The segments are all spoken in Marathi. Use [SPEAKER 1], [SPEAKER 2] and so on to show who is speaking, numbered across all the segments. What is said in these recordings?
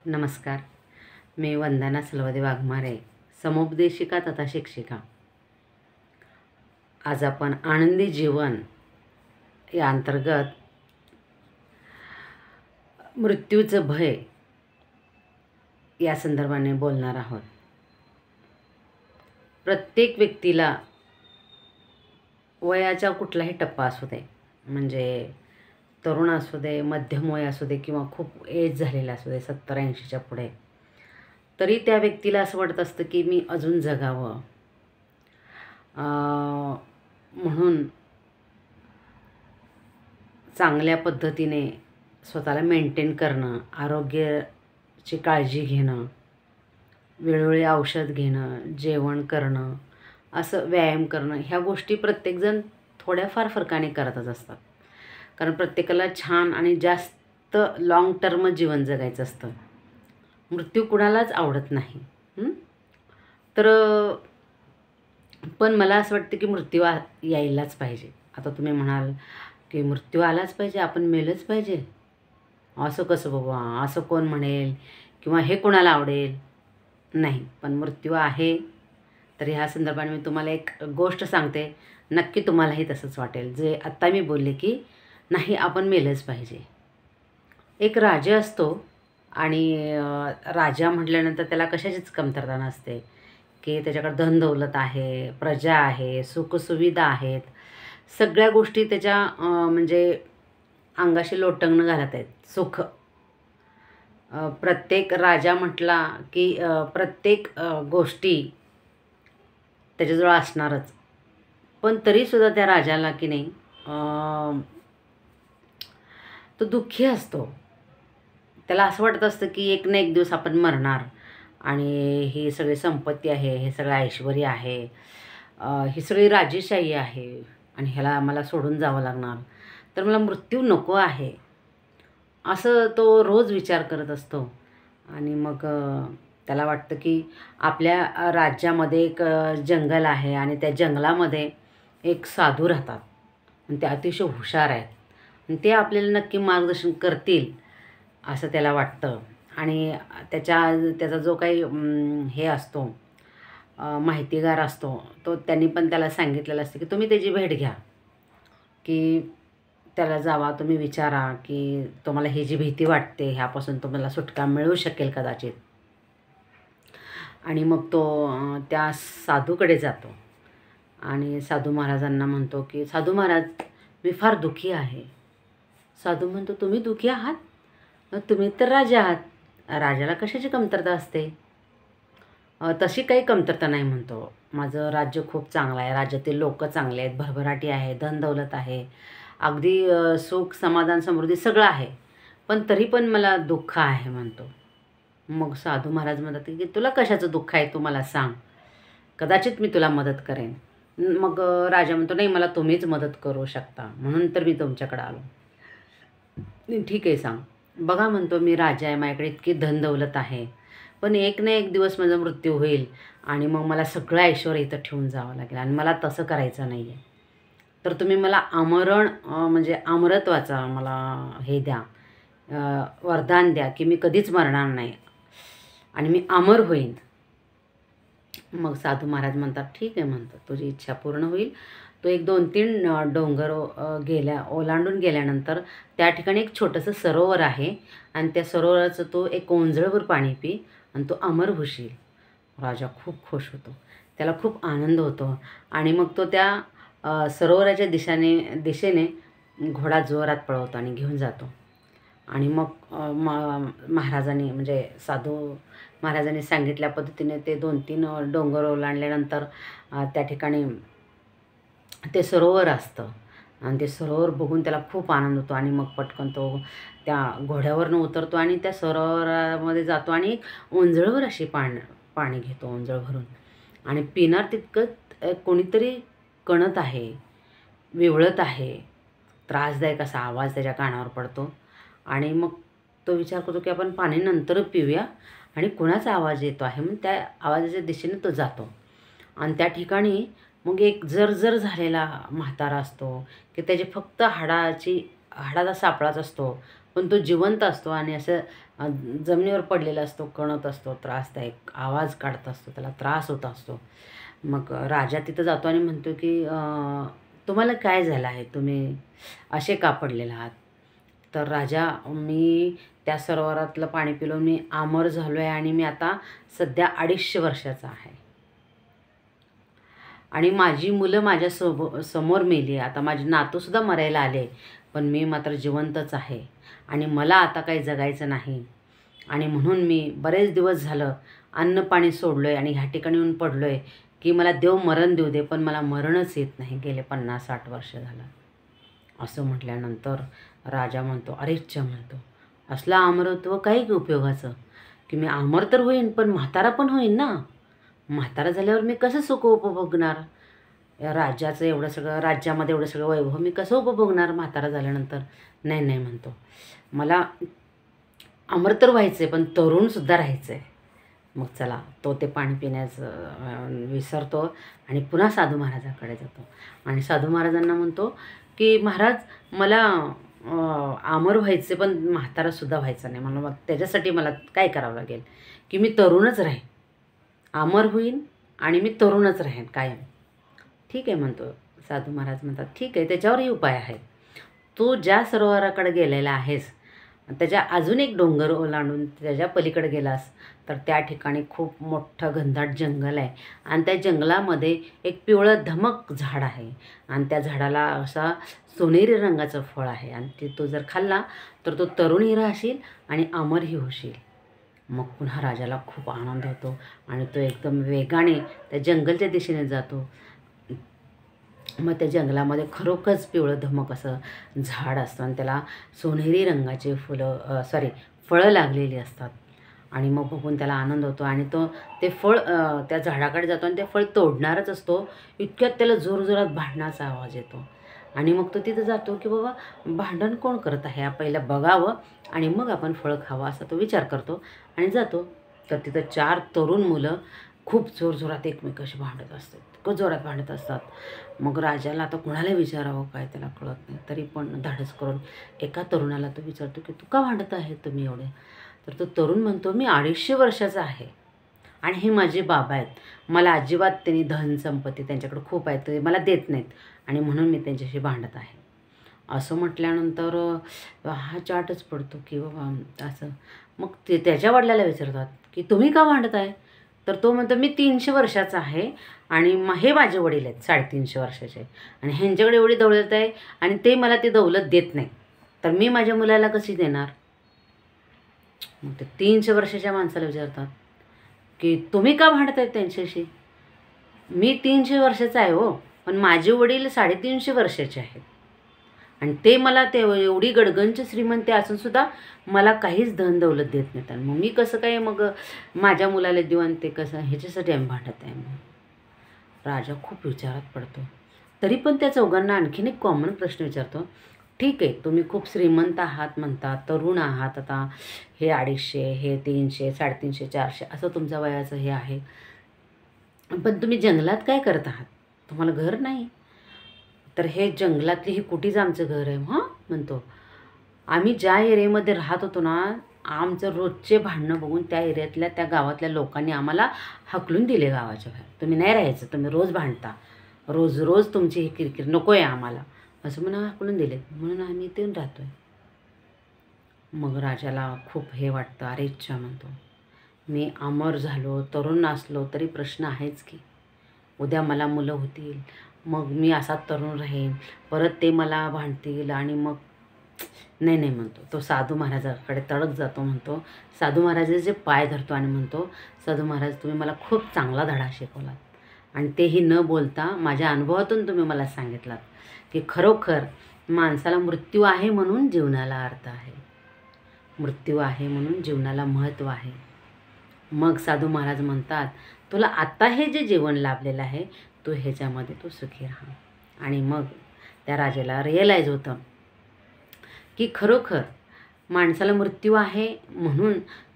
[SPEAKER 1] नमस्कार. मी वंदना सलवदे वाघमारे, समुपदेशिका तथा शिक्षिका. आज आपण आनंदी जीवन या अंतर्गत मृत्यूचं भय या संदर्भाने बोलणार आहोत. प्रत्येक व्यक्तीला वयाचा कुठलाही टप्पा असू दे, म्हणजे तरुण असू दे, मध्यम वय असू दे किंवा खूप एज झालेला असू दे, 70-80च्या पुढे, तरी त्या व्यक्तीला असं वाटत असतं की मी अजून जगावं. म्हणून चांगल्या पद्धतीने स्वतःला मेंटेन करणं, आरोग्याची काळजी घेणं, वेळोवेळी औषध घेणं, जेवण करणं, असं व्यायाम करणं, ह्या गोष्टी प्रत्येकजण थोड्याफार फरकाने करतच असतात. कारण प्रत्येकाला छान आणि जास्त लाँग टर्म जीवन जगायचं असतं. मृत्यू कुणालाच आवडत नाही. तर पण मला असं वाटतं की मृत्यू यायलाच पाहिजे. आता तुम्ही म्हणाल की मृत्यू आलाच पाहिजे, आपण मेलंच पाहिजे, असं कसं बाबा, असं कोण म्हणेल किंवा हे कोणाला आवडेल? नाही, पण मृत्यू आहे. तर ह्या संदर्भाने मी तुम्हाला एक गोष्ट सांगते, नक्की तुम्हालाही तसंच वाटेल जे आत्ता मी बोलले की नाही, आपण मेलंच पाहिजे. एक राजा असतो आणि राजा म्हटल्यानंतर त्याला कशाचीच कमतरता नसते, की त्याच्याकडे धनदौलत आहे, प्रजा आहे, सुखसुविधा आहेत, सगळ्या गोष्टी त्याच्या म्हणजे अंगाशी लोटंगणं घालत आहेत. सुख प्रत्येक राजा म्हटला की प्रत्येक गोष्टी त्याच्याजवळ असणारच. पण तरीसुद्धा त्या राजाला की नाही, तो दुःखी असतो. त्याला असं वाटत असतं की एक ना एक दिवस आपण मरणार आणि ही सगळी संपत्ती आहे, हे सगळं ऐश्वर्य आहे, ही सगळी राजेशाही आहे आणि ह्याला मला सोडून जावं लागणार, तर मला मृत्यू नको आहे, असं तो रोज विचार करत असतो. आणि मग त्याला वाटतं की आपल्या राज्यामध्ये एक जंगल आहे आणि त्या जंगलामध्ये एक साधू राहतात आणि ते अतिशय हुशार आहेत आणि ते आपल्याला नक्की मार्गदर्शन करतील असं त्याला वाटतं. आणि त्याचा जो काही हे असतो, माहितीगार असतो, तो त्यांनी पण त्याला सांगितलेलं असतं की तुम्ही त्याची भेट घ्या, की त्याला जावा, तुम्ही विचारा की तुम्हाला ही जी भीती वाटते ह्यापासून तुम्हाला सुटका मिळू शकेल कदाचित. आणि मग तो त्या साधूकडे जातो आणि साधू महाराजांना म्हणतो की साधू महाराज, मी फार दुःखी आहे. साधू म्हणतो, तुम्ही दुःखी आहात? तुम्ही तर राजा आहात, राजाला कशाची कमतरता असते? तशी काही कमतरता नाही म्हणतो. माझं राज्य खूप चांगलं आहे, राज्यातील लोक चांगले आहेत, भरभराटी आहे, धनदौलत आहे, अगदी सुख समाधान समृद्धी सगळं आहे, पण तरी पण मला दुःख आहे म्हणतो. मग साधू महाराज म्हणतात की तुला कशाचं दुःख आहे, तू मला सांग, कदाचित मी तुला मदत करेन. मग राजा म्हणतो, नाही, मला तुम्हीच मदत करू शकता, म्हणून तर मी तुमच्याकडे आलो. ठीक आहे, सांग. बघा म्हणतो, मी राजा आहे, माझ्याकडे इतकी धनदौलत आहे, पण एक ना एक दिवस माझा मृत्यू होईल आणि मग मला सगळं ऐश्वर्य इथं ठेवून जावं लागेल आणि मला तसं करायचं नाही आहे. तर तुम्ही मला आमरण म्हणजे अमरत्वाचा मला हे द्या, वरदान द्या की मी कधीच मरणार नाही आणि मी अमर होईन. मग साधू महाराज म्हणतात, ठीक आहे म्हणतात, तुझी इच्छा पूर्ण होईल. तो एक 2-3 डोंगर ओलांडून गेल्यानंतर त्या ठिकाणी एक छोटंसं सरोवर आहे आणि त्या सरोवराचं तो एक ओंजळभर पाणी पी आणि तो अमर होशील. राजा खूप खुश होतो, त्याला खूप आनंद होतो आणि मग तो त्या सरोवराच्या दिशेने घोडा जोरात पळवतो आणि घेऊन जातो. आणि मग महाराजांनी म्हणजे साधू महाराजांनी सांगितल्या पद्धतीने ते 2-3 डोंगर ओलांडल्यानंतर त्या ठिकाणी ते सरोवर असतं आणि ते सरोवर बघून त्याला खूप आनंद होतो आणि मग पटकन तो त्या घोड्यावरनं उतरतो आणि त्या सरोवरामध्ये जातो आणि ओंजळभर अशी पाणी घेतो, ओंजळ भरून, आणि पिणार तितकं कोणीतरी कणत आहे, विवळत आहे, त्रासदायक असा आवाज त्याच्या कानावर पडतो. आणि मग तो विचार करतो की आपण पाणी नंतर पिऊया, आणि कुणाचा आवाज येतो आहे म्हणून त्या आवाजाच्या दिशेने तो जातो. आणि त्या ठिकाणी मग एक जर्जर झालेला म्हातारा असतो की त्याची फक्त हाडाचा सापळाच असतो, पण तो जिवंत असतो आणि असं जमिनीवर पडलेला असतो, कणत असतो, त्रासदायक आवाज काढत असतो, त्याला त्रास होत असतो. मग राजा तिथं जातो आणि म्हणतो की तुम्हाला काय झालं आहे, तुम्ही असे का पडलेले आहात? तर राजा, मी त्या सरोवरातलं पाणी पिलं, मी अमर झालो आहे आणि मी आता सध्या 250 वर्षाचा आहे आणि माझी मुलं माझ्या समोर मेली. आता माझे नातूसुद्धा मरायला आले, पण मी मात्र जिवंतच आहे आणि मला आता काही जगायचं नाही. आणि म्हणून मी बरेच दिवस झालं अन्न पाणी सोडलो आहे आणि ह्या ठिकाणी येऊन पडलो आहे की मला देव मरण देऊ दे, पण मला मरणच येत नाही. गेले 50-60 वर्ष झालं. असं म्हटल्यानंतर राजा म्हणतो, अरेच्चा म्हणतो, असलं अमरत्व काही उपयोगाचं, की मी अमर तर होईन पण म्हातारा पण होईन ना. म्हातारा झाल्यावर मी कसं सुख उपभोगणार? राज्याचं एवढं सगळं, राज्यामध्ये एवढं सगळं वैभव मी कसं उपभोगणार म्हातारा झाल्यानंतर? नाही नाही म्हणतो, मला अमर तर व्हायचं आहे पण तरुणसुद्धा राहायचं आहे. मग चला, तो ते पाणी पिण्याचं विसरतो आणि पुन्हा साधू महाराजांकडे जातो आणि साधू महाराजांना म्हणतो की महाराज, मला अमर व्हायचे पण म्हातारासुद्धा व्हायचं नाही. मला मग त्याच्यासाठी मला काय करावं लागेल की मी तरुणच राहीन, अमर होईन आणि मी तरुणच राहीन कायम. ठीक आहे म्हणतो साधू महाराज. म्हणतात ठीक आहे, त्याच्यावरही उपाय आहे. तू ज्या सरोवराकडे गेलेला आहेस त्याच्या अजून एक डोंगर ओलांडून त्याच्या पलीकडे गेलास तर त्या ठिकाणी खूप मोठं घनदाट जंगल आहे आणि त्या जंगलामध्ये एक पिवळं धमक झाड आहे आणि त्या झाडाला असा सोनेरी रंगाचं फळ आहे आणि ते तो जर खाल्ला तर तो तरुणही राहशील आणि अमरही होशील. मग पुन्हा राजाला खूप आनंद होतो आणि तो एकदम वेगाने त्या जंगलच्या दिशेने जातो. मग त्या जंगलामध्ये खरोखरच पिवळं धमक असं झाड असतं आणि त्याला सोनेरी रंगाचे फळं लागलेली असतात आणि मग बघून त्याला आनंद होतो आणि तो ते फळ त्या झाडाकडे जातो आणि ते फळ तोडणारच असतो. इतक्यात त्याला जोरजोरात भांडणाचा आवाज येतो आणि मग तो तिथं जातो की बाबा भांडण कोण करत आहे, पहिलं बघावं आणि मग आपण फळ खावं असा तो विचार करतो आणि जातो. तर तिथं 4 तरुण मुलं खूप जोरजोरात एकमेकाशी भांडत असतात, इतकं जोरात भांडत असतात. मग राजाला आता कुणाला विचारावं काय त्याला कळत नाही, तरी पण धाडस करून एका तरुणाला तो विचारतो की तू का भांडत आहे तुम्ही एवढे? तर तो तरुण म्हणतो, मी 250 वर्षाचा आहे आणि हे माझे बाबा आहेत, मला अजिबात त्यांनी धन संपत्ती त्यांच्याकडे खूप आहेत, ते मला देत नाहीत आणि म्हणून मी त्यांच्याशी भांडत आहे. असं म्हटल्यानंतर हा चाटच पडतो की बाबा असं. मग ते त्याच्या वडिलाला विचारतात की तुम्ही का भांडत आहे? तर तो म्हणतो, मी 300 वर्षाचा आहे आणि हे माझे वडील आहेत 350 वर्षाचे आणि ह्यांच्याकडे एवढी दौलत आहे आणि ते मला ती दौलत देत नाही, तर मी माझ्या मुलाला कशी देणार? मग ते 300 वर्षाच्या माणसाला विचारतात की तुम्ही का भांडत आहेत त्यांच्याशी? मी 300 वर्षाचा आहे हो, पण माझे वडील 350 वर्षाचे आहेत आणि ते मला ते एवढी गडगंच श्रीमंती असूनसुद्धा मला काहीच धन दौलत देत नाहीत आणि मग मी कसं काय मग माझ्या मुलाला देऊ आणि ते कसं, ह्याच्यासाठी आम्ही भांडत आहे. मग राजा खूप विचारात पडतो. तरी पण त्या चौघांना आणखीन एक कॉमन प्रश्न विचारतो. ठीक आहे, तुम्ही खूप श्रीमंत आहात म्हणता, तरुण आहात, आता हे 250, हे 300, 350, 400 असं तुमच्या वयाचं हे आहे, पण तुम्ही जंगलात काय करत आहात? तुम्हाला घर नाही? तर हे जंगलातली ही कुठेच आमचं घर आहे. हां म्हणतो, आम्ही ज्या एरियामध्ये राहत होतो ना, आमचं रोजचे भांडणं बघून त्या एरियातल्या त्या गावातल्या लोकांनी आम्हाला हकलून दिले गावाच्या बाहेर. तुम्ही नाही राहायचं, तुम्ही रोज भांडता, रोज रोज तुमची ही किरकिर नको आहे आम्हाला, असं म्हणून हकलून दिले, म्हणून आम्ही इथे राहतो आहे. मग राजाला खूप हे वाटतं. अरे इच्छा म्हणतो, मी अमर झालो, तरुण असलो तरी प्रश्न आहेच की, उद्या मला मुलं होतील, मग मी असा तरुण राहीन, परत ते मला भांडतील आणि मग नाही नाही म्हणतो. तो साधू महाराजाकडे तडक जातो. म्हणतो, साधू महाराजाचे पाय धरतो आणि म्हणतो, साधू महाराज तुम्ही मला खूप चांगला धडा शिकवलात आणि तेही न बोलता माझ्या अनुभवातून तुम्ही मला सांगितलात की खरोखर माणसाला मृत्यू आहे म्हणून जीवनाला अर्थ आहे, मृत्यू आहे म्हणून जीवनाला महत्त्व आहे. मग साधू महाराज म्हणतात, तुला आत्ता हे जे जीवन लाभलेलं आहे तू ह्याच्यामध्ये तू सुखी राहा. आणि मग त्या राजाला रिअलाईज होतं की खरोखर माणसाला मृत्यू आहे म्हणून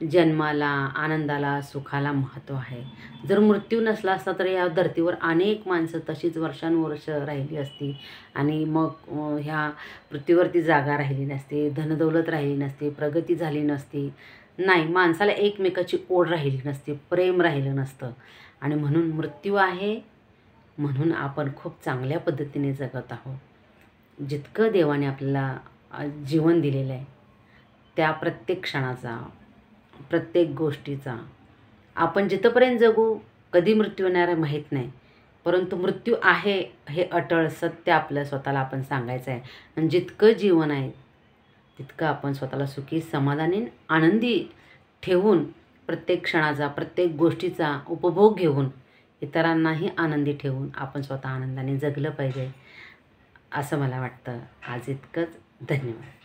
[SPEAKER 1] जन्माला, आनंदाला, सुखाला महत्त्व आहे. जर मृत्यू नसला असता तर या धर्तीवर अनेक माणसं तशीच वर्षानुवर्ष राहिली असती आणि मग ह्या पृथ्वीवरती जागा राहिली नसती, धनदौलत राहिली नसती, प्रगती झाली नसती. नाही, माणसाला एकमेकाची ओढ राहिली नसती, प्रेम राहिलं नसतं. आणि म्हणून मृत्यू आहे म्हणून आपण खूप चांगल्या पद्धतीने जगत आहोत. जितकं देवाने आपल्याला जीवन दिलेलं आहे त्या प्रत्येक क्षणाचा, प्रत्येक गोष्टीचा आपण जिथपर्यंत जगू, कधी मृत्यू येणार आहे माहीत नाही, परंतु मृत्यू आहे हे अटळ सत्य आपल्या स्वतःला आपण सांगायचं आहे. आणि जितकं जीवन आहे तितकं आपण स्वतःला सुखी, समाधानी, आनंदी ठेवून प्रत्येक क्षणाचा, प्रत्येक गोष्टीचा उपभोग घेऊन इतरांनाही आनंदी ठेवून आपण स्वतः आनंदाने जगलं पाहिजे असं मला वाटतं. आज इतकंच. धन्यवाद.